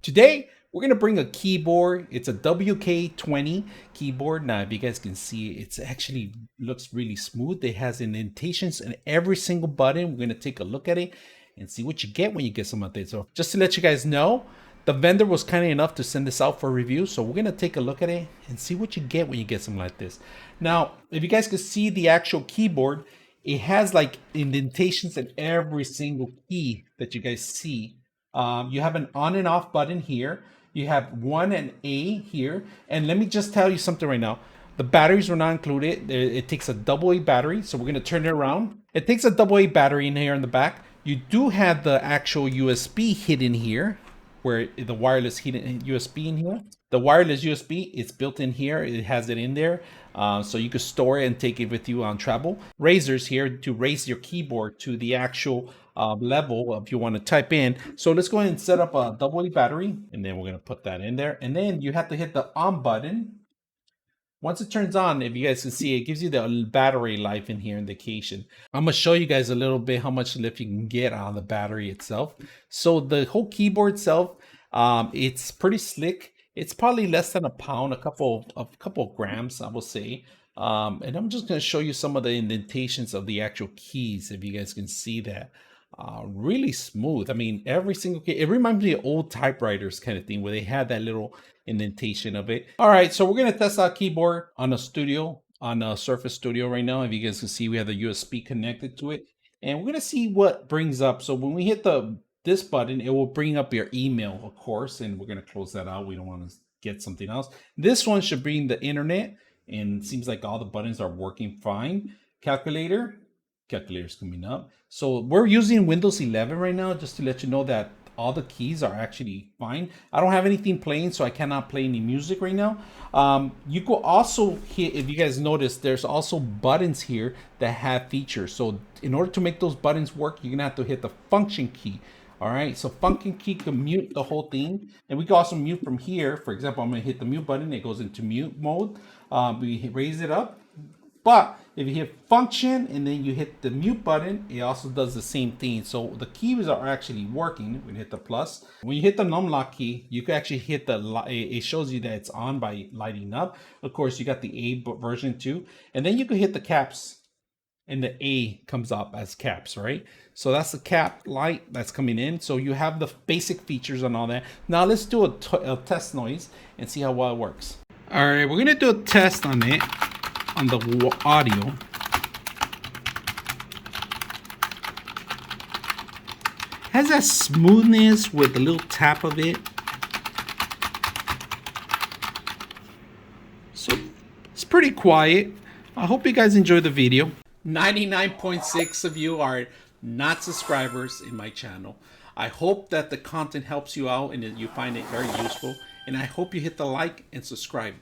Today, we're going to bring a keyboard. It's a WK20 keyboard. Now, if you guys can see, it's actually looks really smooth. It has indentations in every single button. We're going to take a look at it and see what you get when you get some of this. So just to let you guys know, the vendor was kind enough to send this out for review. So we're going to take a look at it and see what you get when you get something like this. Now, if you guys can see the actual keyboard, it has like indentations in every single key that you guys see. You have an on and off button here. You have 1 and A here. And let me just tell you something right now. The batteries were not included. It takes a AA battery. So we're going to turn it around. It takes a AA battery in here in the back. You do have the actual USB hidden here, where the wireless hidden USB in here. The wireless USB is built in here. It has it in there. So you can store it and take it with you on travel. Razors here to raise your keyboard to the actual level if you want to type in. So let's go ahead and set up a AA battery, and then we're going to put that in there. And then you have to hit the on button. Once it turns on, if you guys can see, it gives you the battery life in here indication. I'm going to show you guys a little bit how much lift you can get out of the battery itself. So the whole keyboard itself, it's pretty slick. It's probably less than a pound, a couple of grams, I will say. And I'm just going to show you some of the indentations of the actual keys, if you guys can see that. Really smooth. I mean, every single key, it reminds me of old typewriters kind of thing where they had that little indentation of it. All right, so we're going to test our keyboard on a Surface Studio right now. If you guys can see, we have the USB connected to it, and we're going to see what brings up. So when we hit this button, it will bring up your email, of course, and we're going to close that out. We don't want to get something else. This one should bring the internet, and it seems like all the buttons are working fine. Calculator's coming up. So we're using Windows 11 right now, just to let you know that all the keys are actually fine. I don't have anything playing, so I cannot play any music right now. You could also hit, if you guys notice, there's also buttons here that have features. So in order to make those buttons work, you're gonna have to hit the function key. All right, so function key can mute the whole thing, and we can also mute from here. For example, I'm gonna hit the mute button, it goes into mute mode. We raise it up. But if you hit function and then you hit the mute button, it also does the same thing. So the keys are actually working. We hit the plus. When you hit the numlock key, you can actually hit it shows you that it's on by lighting up. Of course, you got the A version too. And then you can hit the caps, and the A comes up as caps, right? So that's the cap light that's coming in. So you have the basic features and all that. Now let's do a test noise and see how well it works. All right, we're gonna do a test on it. On the audio. Has that smoothness with the little tap of it. So it's pretty quiet. I hope you guys enjoy the video. 99.6 of you are not subscribers in my channel. I hope that the content helps you out and that you find it very useful. And I hope you hit the like and subscribe.